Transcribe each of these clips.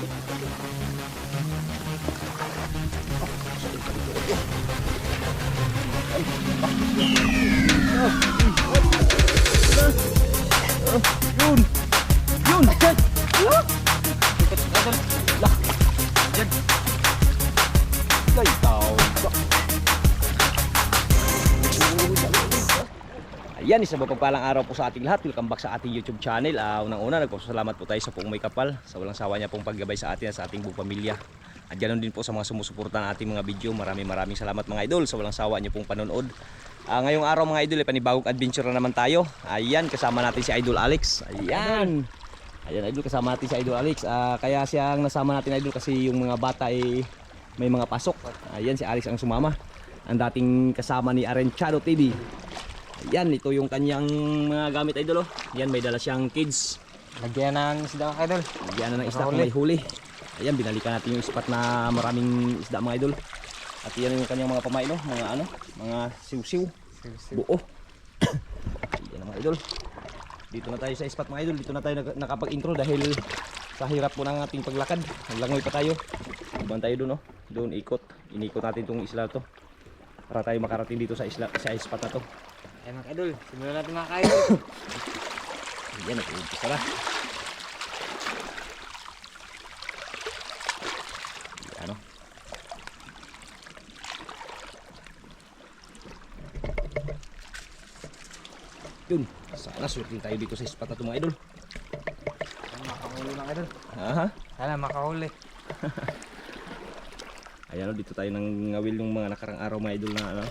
Yun! Yun! Dyan! Lah! Lah! Dyan! Lay tao! Ayan, isang mapagpalang araw po sa ating lahat. Welcome back sa ating YouTube channel. Unang-una, nagpapasalamat po tayo sa Poong May Kapal, sa walang sawa niya pong paggabay sa atin at sa ating buong pamilya. At ganoon din po sa mga sumusuporta ng ating mga video. Maraming salamat mga idol sa walang sawa niyo pong panonood. Ngayong araw mga idol, panibagong adventure na naman tayo. Ayan, kasama natin si Idol Alex. Ayan. Ayan idol, kasama natin si Idol Alex. Kaya siyang nasama natin idol kasi yung mga bata ay may mga pasok. Ayan, si Alex ang sumama. Ang dating kasama ni Arenchado TV. Ayan, ito yung kanyang mga gamit idol. Ayan, may dala siyang kids. Lagyan ng isda mga idol. Lagyan na ng isda kung may huli. Ayan, binalikan natin yung spot na maraming isda mga idol. At yan yung kanyang mga pamain, no? Mga siw-siw. Buo. Ayan mga idol. Dito na tayo sa spot mga idol. Dito na tayo nakapag-intro dahil sa hirap po ng ating paglakad. Langoy pa tayo. Ibang tayo doon, no? Doon ikot. Inikot natin itong isla to para tayo makarating dito sa isla, sa spot na to. Ayan mga idol, simulan natin mga idol. Ayan, nag-umpisa na. Ano? Yun, sana swerte tayo dito sa spot na ito mga idol. Sana makahuli mga idol. Aha. Sana makahuli. Ayan, dito tayo nang ngawil yung mga nakarang araw mga idol na ano.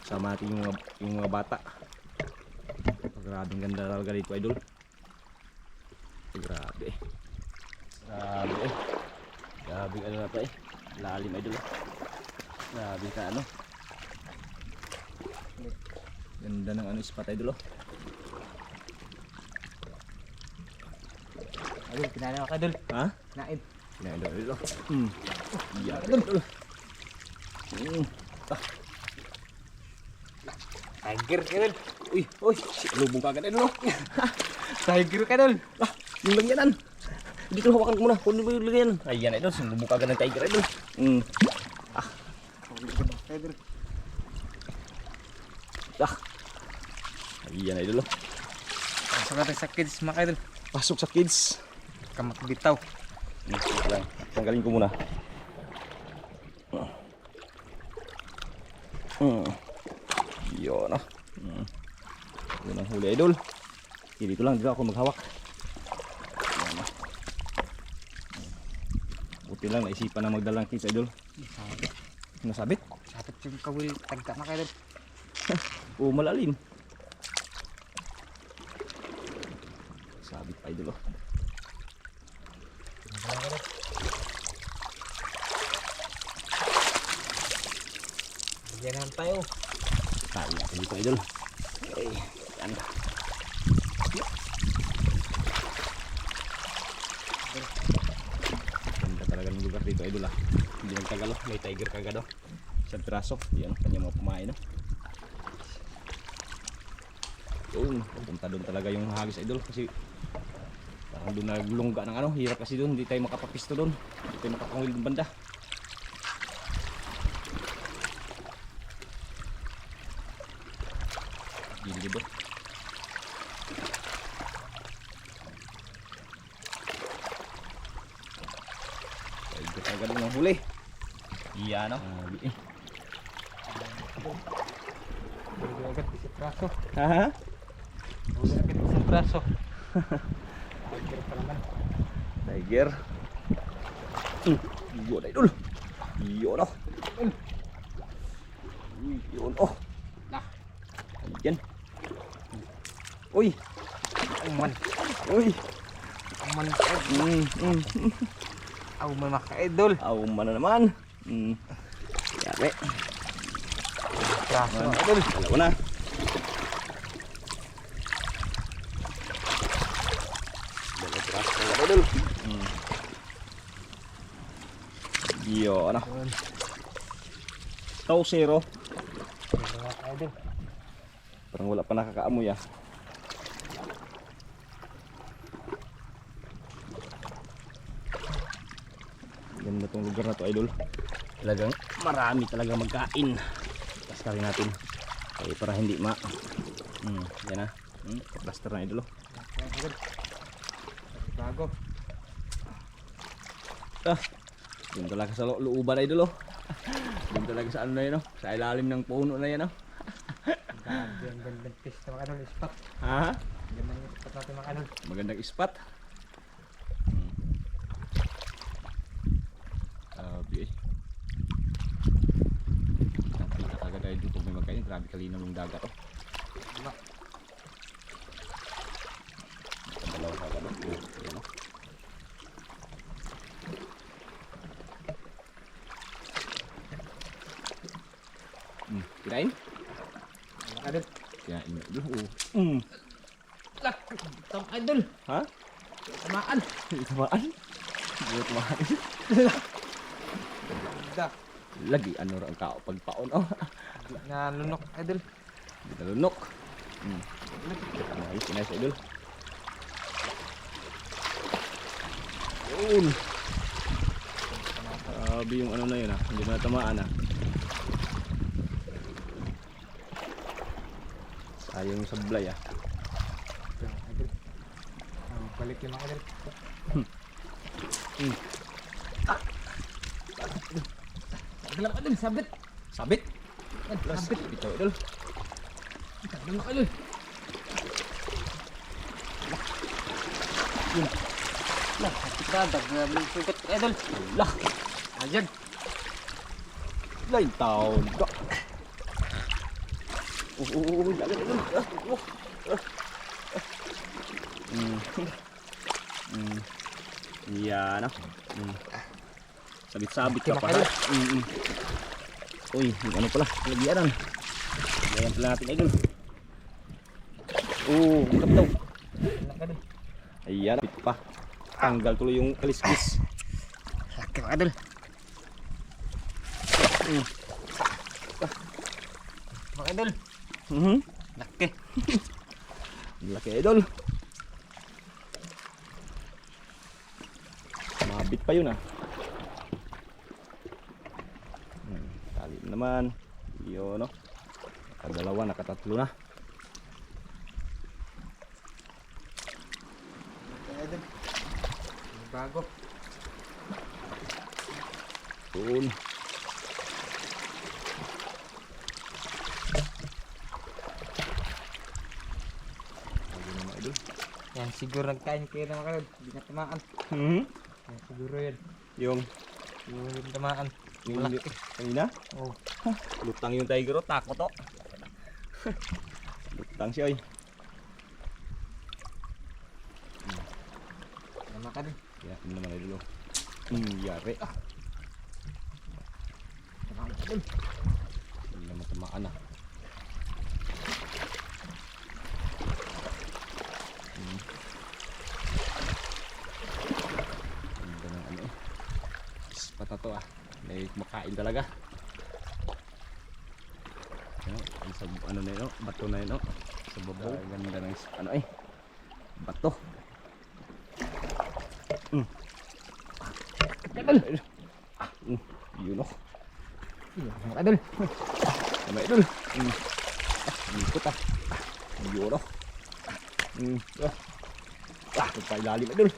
Sama natin yung mga bata. Grabing ganda talaga dito idol. Grabe. Grabe. Grabe ano na pa eh. Lalim idol. Grabe ka ano. Ganda ng ano spot idol. Idol, pinala mga idol. Ha? Naid. Kinain daw idol. Iya idol. Tiger idol. Uy, lubong ka agad idol. Tiger idol. Yung lagyanan. Dito hawakan ko muna. Kunin mo yung lagyanan. Ayan idol, lubong ka agad ng tiger idol. Idol. Ayan idol. Pasok natin sa kids mga idol. Pasok sa kids. Kamak bitaw. Lang. Tanggalin ko muna. Yun ah. Yun ang huli idol. Dito lang, dito ako maghawak. Yan ah. Buti lang, naisipan na magdalang kids idol. Nasabit? Sapit yung kawil tagta mga idol. Oo, malalim. Sabit pa idol oh. Lagyan naman tayo. Tayo natin dito idol. Okay, yan. Ganda talaga ng lugar dito idol ah. Hindi nagtagal oh, may tiger kagad oh. Isang piraso, yan kanya mga pumain oh. Doon, pupunta doon talaga yung hagis idol kasi parang doon naglungga ng ano, hirap kasi doon, hindi tayo makapapisto doon, hindi tayo makapangwil doon banda. Gilid oh. Tiger agad ng huli. Iyan oh. Agad sa praso. Haha. Agad sa praso. Tiger pa naman. Tiger. Yun idol. Yun oh. Yun oh. Nah. Ayan. Uy. Aman. Uy. Aman. Aman mga idol. Aum na naman. Yari. Praso. Idol. Dalawa na. Dalawa praso na idol. Yun oh. Tau zero. Mga idol. Parang wala pa nakakaamoy ah. Ganda tong lugar na to, idol. Talagang marami talaga magkain. Plaster rin natin. Okay, para hindi yan na. Plaster na, idol. Idol. Bago. Doon talaga sa looban, idol. Doon talaga sa ano na yun, sa ilalim ng puno na yan. Grabe ang gandang pista mga idol. Spot. Ha? Gandang spot natin mga idol. Magandang spot. Grabe eh. Nakita kagad tayo dito pag may magkain. Grabe kalinaw yung dagat. Diba? Dalawa kagad. Ayan, kirain? Mga idol. Kirain na idol. Lak! Tama idol. Ha? Tamaan. Tamaan? Buot mahal. Da. Lagi ano ang kao pagpaon. Oh. Na lunok idol. Hindi nalunok. Nice, nice idol. Yun. Sabi yung ano na yun hindi mo natamaan sayang yung sablay Ito, idol. Balik yung mga idol. Dalam idol, sabit. Sabit? Sabit. Ito idol. Dalam idol. Lah, kita dagang sugat idol. Lah, Ayan. lain taon ka. Jangan idol. Yan sabit-sabit ka pa. Uy, yung ano pala, lagyanan. Lagyan pala natin idol. Ikap daw. Enak idol. Ayan, sabit pa. Tanggal tuloy yung kaliskis. Laki mga idol. Mga idol. Laki. Laki idol. Mabit pa yun Tali naman. Yun Nakadalawa, nakatatlo na. Idol. Bago. Yun. Lagi na mga idol. Yan siguro nagkain kayo ng mga idol. Hindi na tamaan. Yan siguro yan. Yung Yung tamaan. yung Malaki. kanina, Oh. lutang yung tiger takot lutang siya oy. Tama ka din. Ya, ini naman idol. Yari. Tamaan ka din. Hindi na matamaan Ganda ng ano Spot na to May kumakain talaga. Sa ano na yun bato na yun sa babaw. Ganda ng ano bato. Yun Mga idol. Tama idol. Ikot Yun pagpailalim idol.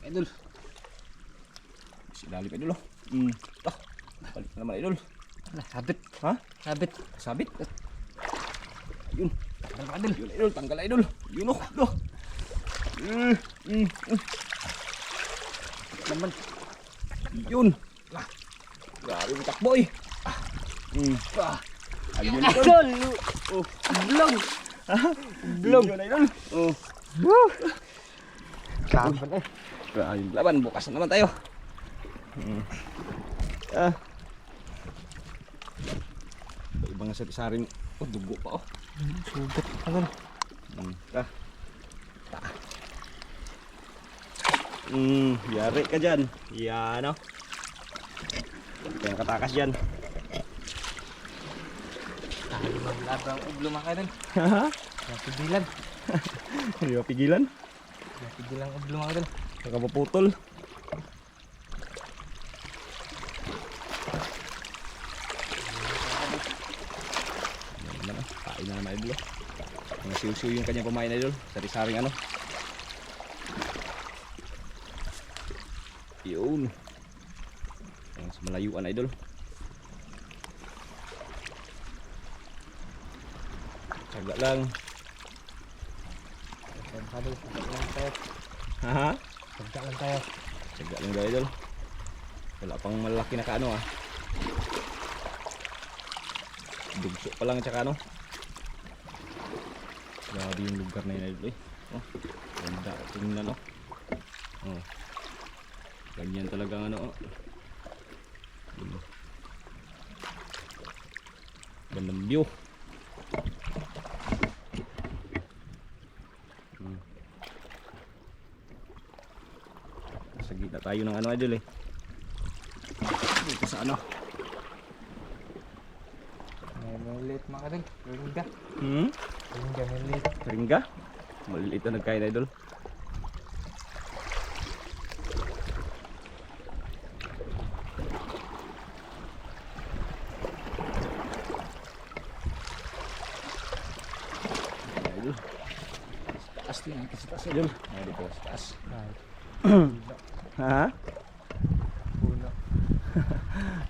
Idol. Si lalim idol balik na naman idol. Sabit. Ha? Sabit. Sabit. Yun. Tanggal mga idol. Yun idol, tanggal idol. Yun Naman. Yun. Grabe mo takbo Ayun Idol. Blong. Blog. Yun idol. Laban Ayun laban, bukas na naman tayo. Ibang sari-saring dugo pa Sugat idol. Yari ka dyan. Yan Kaya katakas dyan. Maglabang ublo mga idol. Haha. Napigilan. Hindi mo pigilan? Tigil lang ublo mga idol. Nakapaputol. Ayan na, kain na naman idol. Mga siw-siw yung kanyang pamain idol. Sari-saring ano. Yun. Ang sa malayuan idol. Tsaga lang. Tagka lang tayo. Haha. Tagka lang tayo. Tsaga lang daw idol. Wala pang malaki na kaano ah. Dugso pa lang tsaka ano. Grabe yung lugar na yun idol eh. Oh, ganda. Tingnan oh. Oh. Ganyan talagang ano oh. Gandang view. Sa gitna tayo ng ano idol eh. Dito sa ano. May maliit mga idol. Ringga. Ringga maliit. Ringga? Maliliit na nagkain idol. Idol. Sa taas din. Sa taas idol. Ay, dito sa taas. Ha? Puno.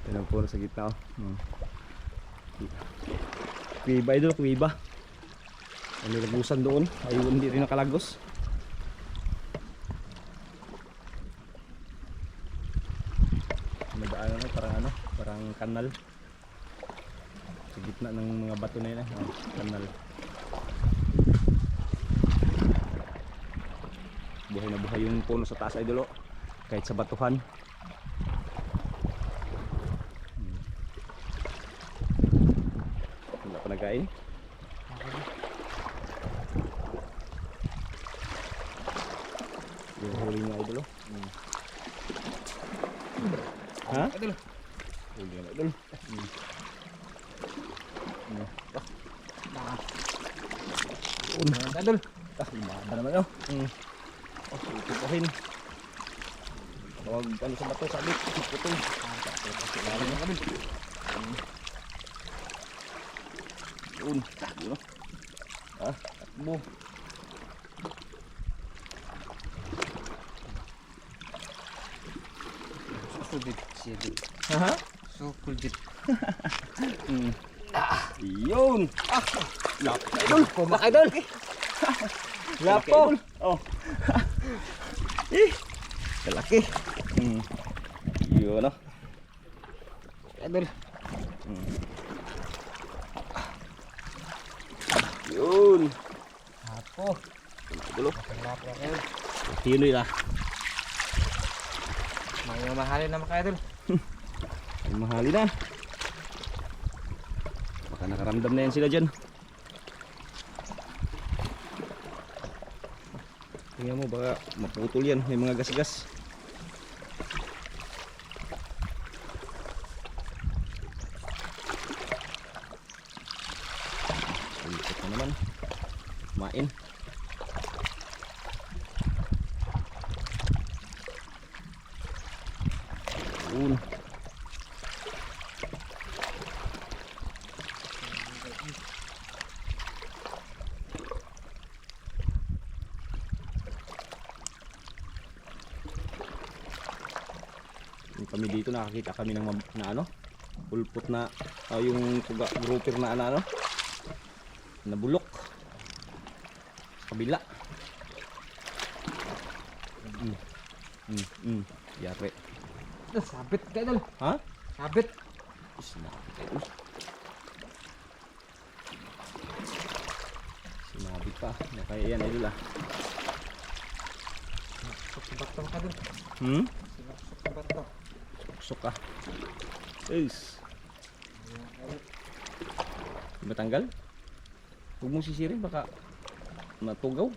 Yan ang puno sa gitna oh. Kuwiba idol, kuwiba. Ang nilagusan doon. Ayun, hindi rin nakalagos. Nadaan ano, parang ano, parang kanal. Sa gitna ng mga bato na yun eh. Oh, kanal. Buhay na buhay yung puno sa taas idol oh. Kahit sa batuhan. Wala pa nagkain. Yung huli nga idol oh. Ha? Idol. Huli nga idol. Idol. Lumaba naman oh. Oh, sutupahin. Tawag ano sa bato, sabit, putol. Lalo na kami. Yun, yun oh. Ah, takbo. Sukul dit. Ha? Sukul dit. Yun. Ah, lapit idol. Kumak idol. Lapo. Oh. Kalaki. Yun oh. Idol. Yun. Apo. Idol oh. Lapo na idol. Tinuloy lah. Mga mahalin na mga idol. Ay, mahali na. Baka nakaramdam na yan sila dyan. Tingnan mo baka maputol yan. May mga gas-gas. Ikot na naman. Main. Yun. Yung kami dito nakakita kami ng na ano pulpot na yung tuga grouper na ano na bulok sa kabila. Yari. Sabit ka idol. Ha? Sabit. Sinabi pa na kaya yan idol ah. Subat ka mga idol. Subat ka. Sok ka. Is. Matanggal? Huwag mong sisirin baka matugaw.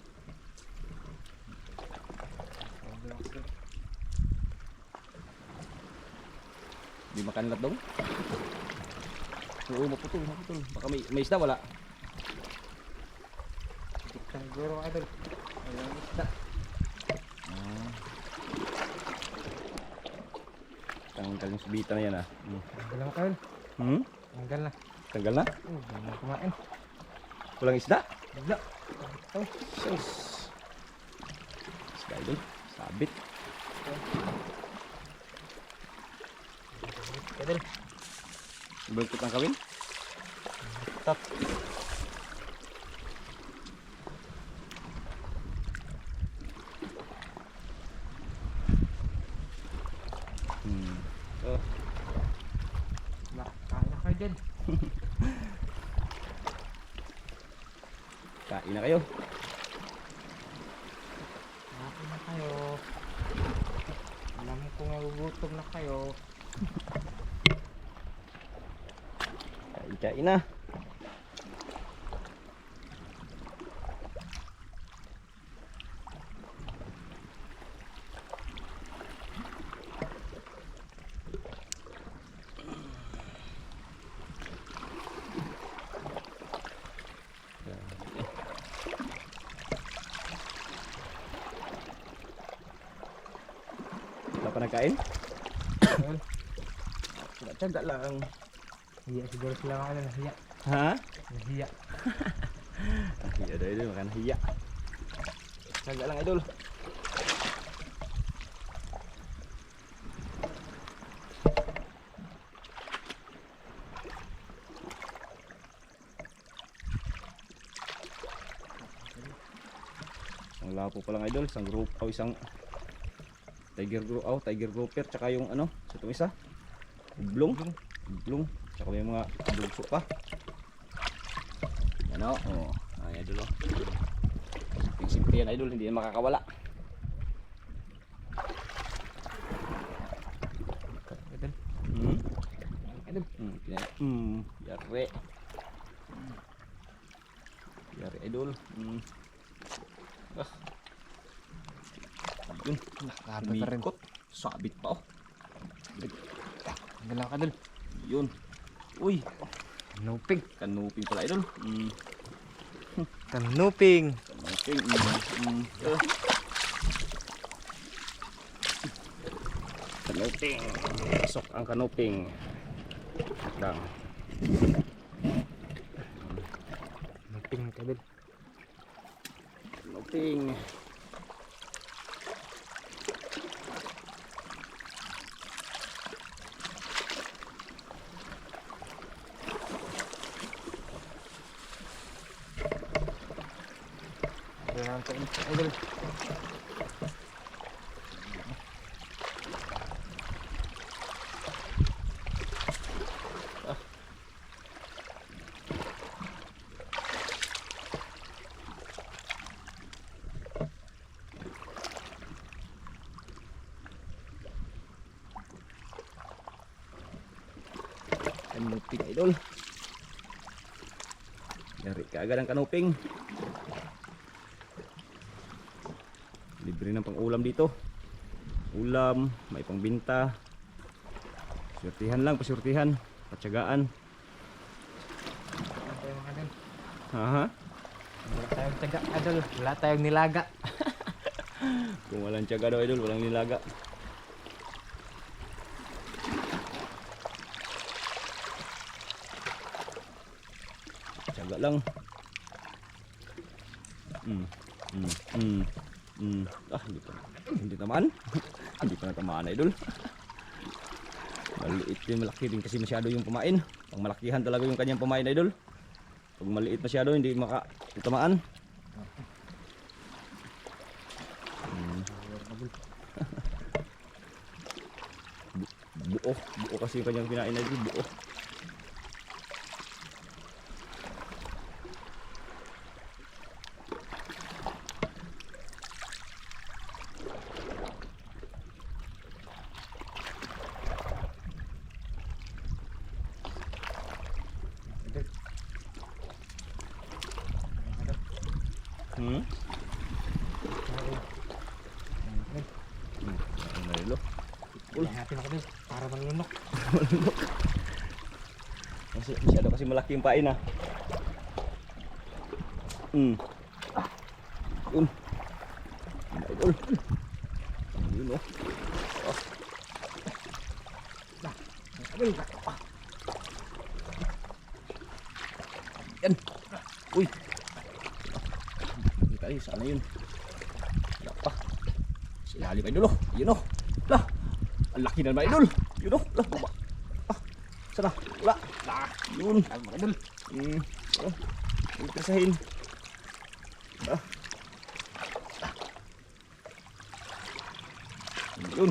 Di makanlat daw. Oo, maputol. Baka may isda wala. Kitang guro mga idol. Ayan isda. Tanggal yung subita na yan ah. Tanggal na kayo. Hmm? Tanggal na. Tanggal na? Hindi na kumain. Walang isda? Bigla. Ay, Sus. Isda idol. Sabit. kadal. Baluktot ang kawin. Tap. Oh. Kain na kayo dyan. Kain na kayo. Kain na kayo. Alam ko nagugutom na kayo. Kain na. Wala pa nagkain? Well, Tsaga lang. hiya siguro sila mga ano, nahiya. Ha? Nahiya. Hiya daw idol, makan hiya. Tsaga lang idol. Isang lapo pa lang idol, isang group o isang tiger grouper tsaka yung ano, sa itong isa. Ublong. Tsaka may mga bugso pa. Yan o. Oh. Ay idol o. Yung simple yan idol, hindi yan makakawala. Kadal. Hmm. Kadal. Yari. Yari idol. Ah. Yun. Nakakabot pa rin. Umikot. Sabit pa oh. Tanggal na kadal. Yun. Uy. Kanuping. Kanuping pala idol. Kanuping. Kanuping. Kanuping. Pasok ang kanuping. Lang. Kanuping kadal. Kanuping. Kailangan kain kadal. Kanuping idol. Yari ka agad ang kanuping. Libre ng pang-ulam dito. Ulam, may pangbinta. Surtihan lang, pasurtihan, patsagaan. Wala tayong kadal. Haha. Wala tayong taga kadal. Wala tayong nilaga. Kung walang tiyaga daw idol, walang nilaga. Tiyaga lang. Ah, hindi tamaan. Hindi pa natamaan idol. Maliit din, malaki din kasi masyado yung pamain. Pang malakihan talaga yung kanyang pamain idol. Pag maliit masyado, hindi makatamaan. Buo kasi yung kanyang pinain idol, buo. Kadal. Kadal. Hmm? Ano na ilo? Uy, natin ako din para manlunok. Kasi masyado kasi malaki yung pain ah. Yun. Yun, idol. Yun oh. Oh. Yan. Uy. Hindi tayo. Sana yun. Wala pa. Silalim idol oh. Yun oh. Lah. Ang laki na naman idol. Yun oh. Lah. Baba. Ah. Sana. Wala. Ah. Yun. Idol. Oh. Yung persahin. Ah. Yun.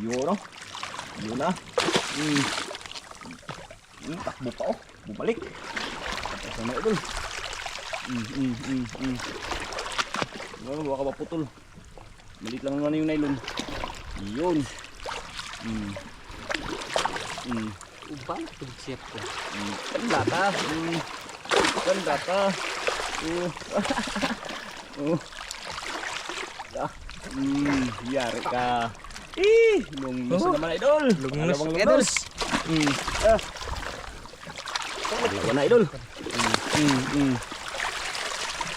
Yun oh. Yun na. Takbo pa oh. Bumalik. Tapos na idol. Ano, baka maputol. Malit lang naman yung nylon. Yun. Ubang tugsip ko. Ganda ka. Ganda ka. Yari ka. Lunglos na naman idol. Lunglos, idol. Dalawa na idol.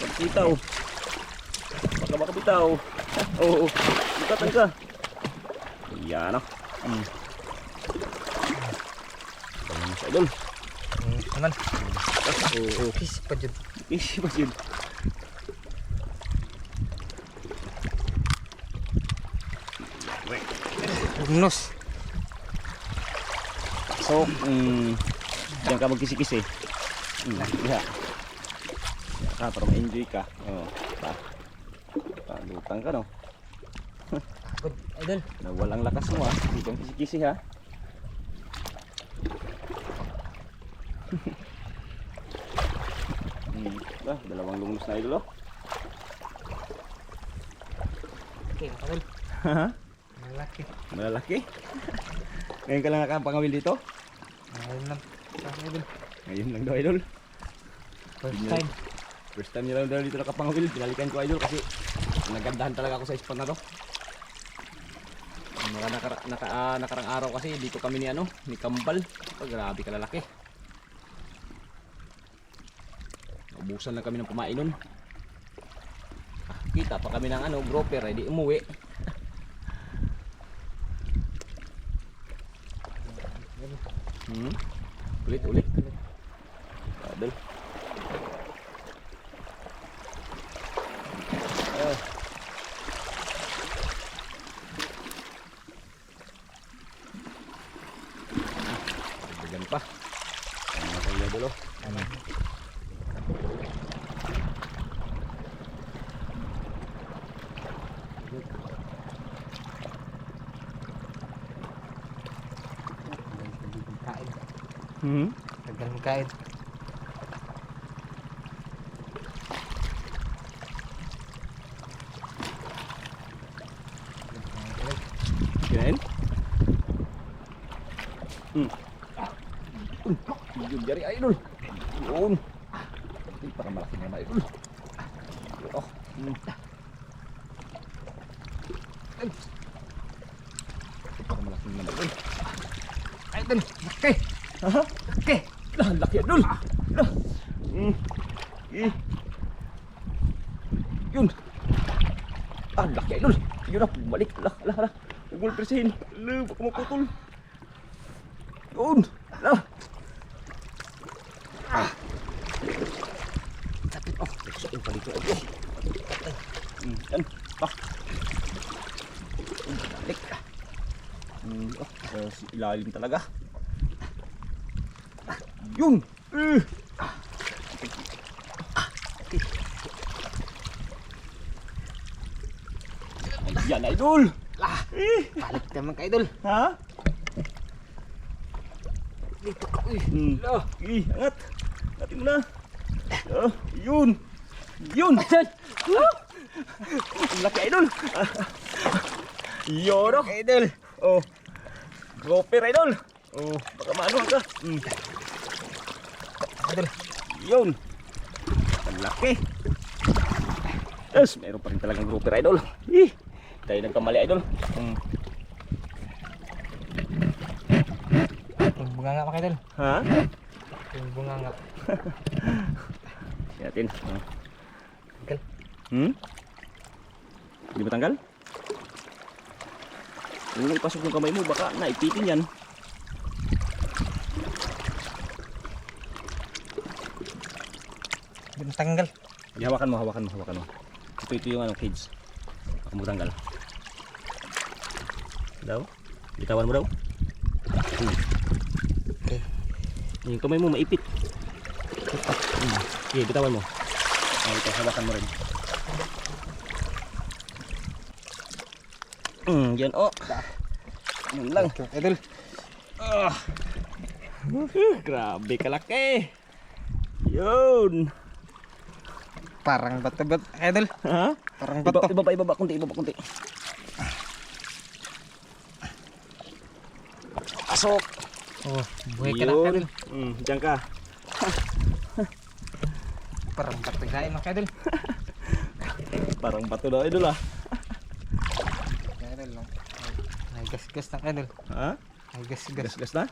Pagkitaw. Baka makabitaw. Oo. Bukatan ka. Yan o. Dalawa sa idol. Naman. Oo. Fish pa dyan. Fish pa dyan. Lungnos. So, diyan ka magkisi-kisi. Diha. Diha para ma-enjoy ka. Oo. Lutang ka no. Good, idol. Walang lakas mo ha. Hindi kang kisi-kisi ha. Dalawang lungos na idol oh. Okay, idol. Haha. Malaki. Malalaki. Ngayon ka lang nakapangawil dito? Ngayon lang. Idol. Ngayon lang daw idol. First time. First time nila daw dito nakapangawil. Binalikan ko idol kasi nagandahan talaga ako sa spot na to. Nakarang araw kasi dito kami ni ni Kambal. Grabe kalalaki. Ubusan lang kami ng pumainon. Kita pa kami ng grouper ay di umuwi. Ulit. Adol. Dagdagan pa. Ano kaya dulu? Tagal magkain. Kirain? Yun jari idol. Yun. Para malaki naman idol. Oh. Para malaki naman idol. Idol, laki. Haha. Laki. Laki idol. Yun. Laki idol. Yun na, bumalik. Lah. Nagmul persihin. Baka maputol. Yun. Sakit. Oh, nagsuin pa dito idol. Yan. Balik. Ilalim talaga. Yun. Yan idol. Balik naman ka, idol. Ha? Dito ka. Angat. Angatin mo na. Yun. Yun. Ang laki idol. Yun oh. Idol. Oh. Gopher idol. Oh, baka maanuhan ka. Idol. Yun. Ang laki. Yes, meron pa rin talagang grouper idol. Tayo nagkamali idol. Yung bunganga pa, idol. Ha? Yung bunganga. Siyatin. Tanggal. Hindi ba tanggal? Huwag mo ipasok yung kamay mo, baka naipitin yan. Hindi mo tanggal. Hawakan mo, hawakan mo, hawakan mo. Ito yung ano, kids. Baka mo tanggal. Daw? Bitawan mo daw? Okay. Yung kamay mo maipit. Sige, bitawan mo. Ito, hawakan mo rin. Yan oh. Yan lang. Idol. Grabe kalaki. Yun. Parang bato-bato. Idol. Ha? Parang bato. Ibaba kunti, ibaba kunti. Pasok. Oh, buhay ka na, Yun. idol. Diyan ka. Parang bato gain mga idol. Parang bato daw idol ah. Idol no. Ay gas-gas na idol. Ha? Ay gas-gas. Gas-gas na?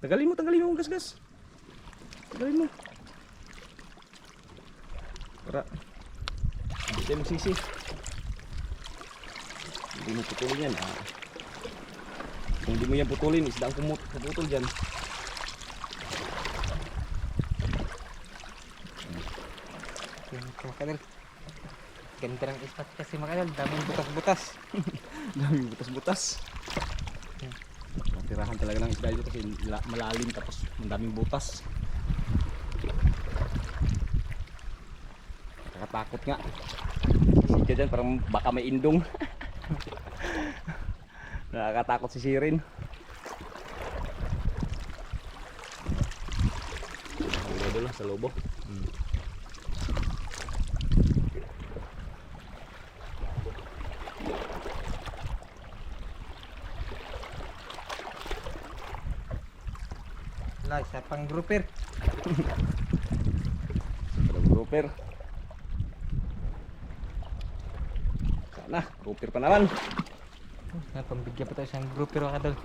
Tagalin mo ang gas-gas. Tagalin mo. Para hindi tayo magsisi. Hindi mo putulin yan. Kung hindi mo yan putulin, isda ang puputol dyan. Yan mga idol. Ganda ng ispat kasi mga idol. Daming butas-butas. Daming butas-butas. Tirahan talaga ng isda dito kasi malalim tapos daming butas. Nakakatakot nga. Kasi dyan parang baka may indong. Nakakatakot si Sirin. Ang lang sa lobo. Wala, isa pang grouper. Parang grouper. Sana, grouper pa naman. Pambigyan pa tayo isang grouper mga idol.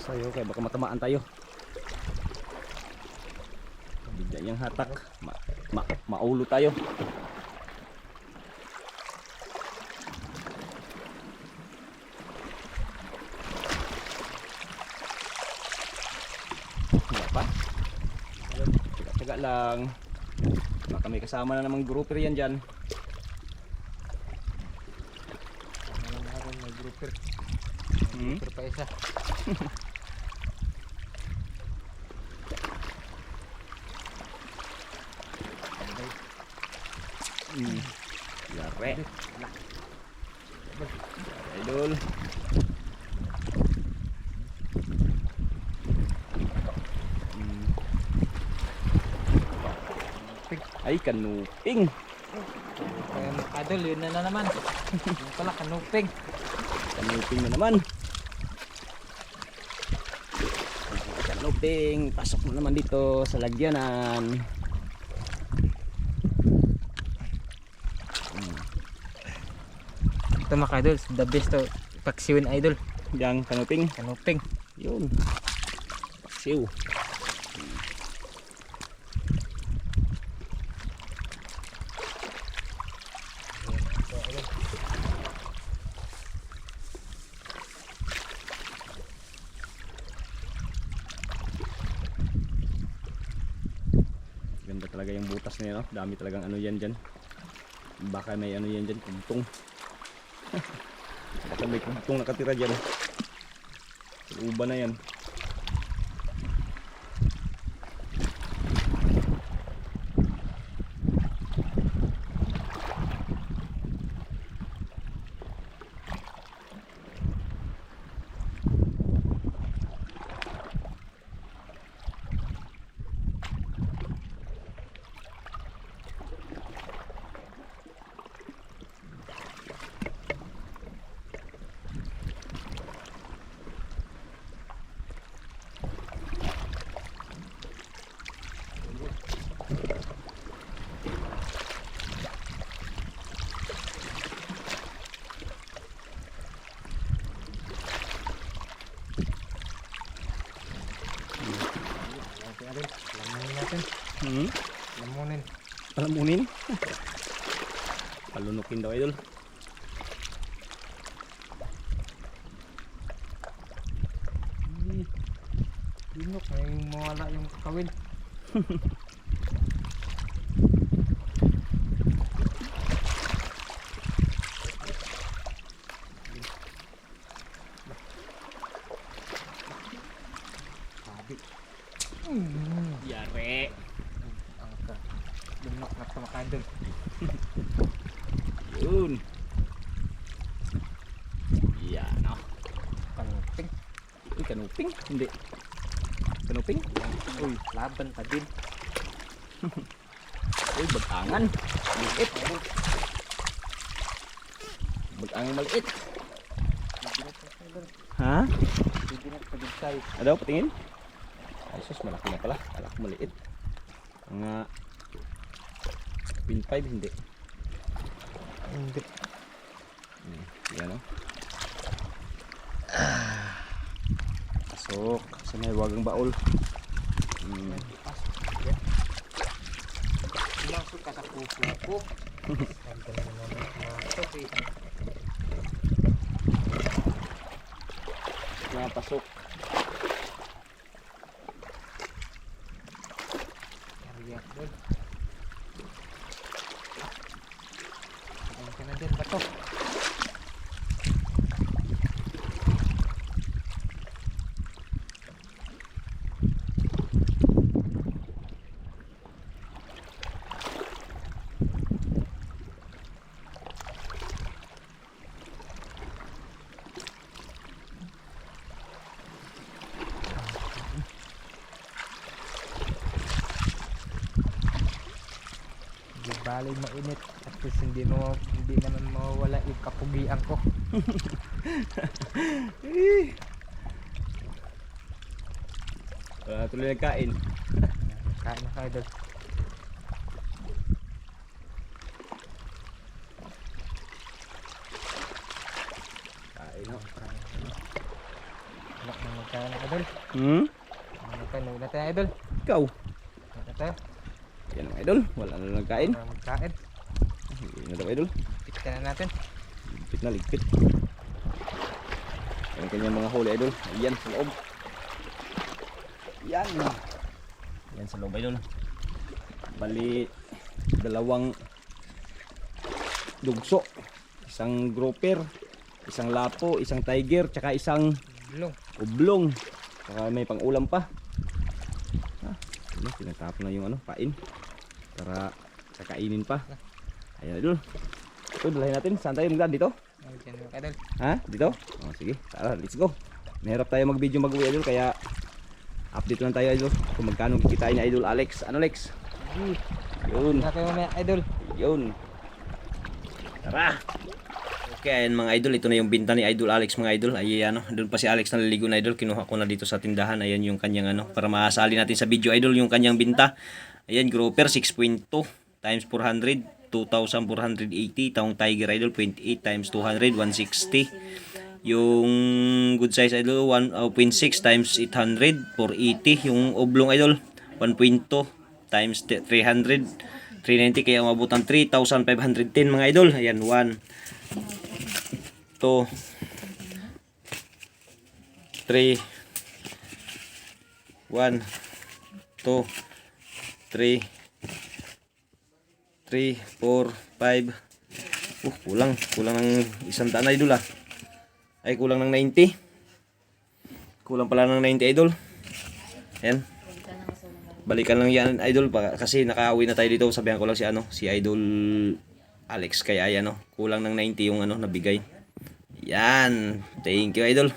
Sayo kaya baka matamaan tayo. Bigyan yung hatak. Maulo tayo. Wala pa. Tsaga lang. Baka may kasama na namang grouper yan dyan. Ano na ako may grouper. Grouper pa isa. Yare. Idol. Ay, kanuping. Kaya mga idol, yun na naman. Yun pala, kanuping. Kanuping na naman. Kanuping, pasok mo naman dito sa lagyanan. Ito mga idol, the best to paksiwin idol. Yang kanuping. Kanuping. Yun. Paksiw. Ganda talaga yung butas niya, no? Dami talagang ano yan dyan. Baka may ano yan dyan, kumpong. Baka may kumpong nakatira dyan. Uba na yan. Lamunin natin. Hmm? Lamunin. palamunin. Palunukin daw idol. Lunok na yung mawala yung kawil. Sabi. Yare. Ang ka. Lunok na sa mga idol. Yun. Yan o. Kanuping. Uy, kanuping. Hindi. Kanuping. Uy, laban pa din. Uy, bagangan. Maliit. Bagangan maliit. Hindi na sa idol. Ha? Hindi na sa bigay. Ano, patingin? Ay, sus, malaki na pala. Kala ko maliit. Mga 0.5, hindi. Hindi. Yan o. Pasok. Sa may wagang baol. Masuk ka sa puso ko. Ang ganda naman masuk eh. Mga pasok. Ariyak doon. Ayan ka na din, bato. Di bali mainit at least hindi naman mawawala yung kapugian ko. Wala tuloy nagkain. Kain na ka idol. Kain o. Anak na magkain na idol. Magkain na natin idol. Ikaw. Natin. Yan ang idol. Wala na nagkain. Magkain. Hindi na daw idol. Pitkan na natin. Ligpit na, ligpit. Ang kanyang mga huli idol. Ayan sa loob. Yan. Yan sa loob idol. Bali, dalawang dugso. Isang grouper. Isang lapo. Isang tiger. Tsaka isang Bulong. ublong. Tsaka may pang-ulam pa. Tinatapon na yung ano, pain. Para kakainin pa. Ayan idol. Ito, dalahin natin. Saan tayo magdaan? Dito? Diyan mga idol. Ha? Dito? Oh, sige. Tara, let's go. Mahirap tayo mag-video mag-uwi idol. Kaya update lang tayo idol. Kung magkano kikitain ni Idol Alex. Ano Alex? Yun. Na kayo mamaya idol. Yun. Tara. Okay, ayan mga idol. Ito na yung binta ni Idol Alex mga idol. Ay, ano, doon pa si Alex naliligo na idol. Kinuha ko na dito sa tindahan. Ayan yung kanyang ano. Para masali natin sa video idol yung kanyang binta. Ayan, grouper 6.2 times 400. 2,480. Taong tiger idol 28 times 200. 160. Yung good size idol 1.6 times 800. 480. Yung oblong idol 1.2 times 300. 390 kaya mabutan 3,510 mga idol. Ayan 1 2 3 1 2 3 3 4 5 kulang ng 100 idol ah. Ay kulang ng 90. Kulang pala ng 90 idol. Ayan. Balikan lang yan idol kasi nakauwi na tayo dito. Sabihan ko lang si Idol Alex kaya ayan kulang ng 90 yung nabigay. Yan. Thank you idol.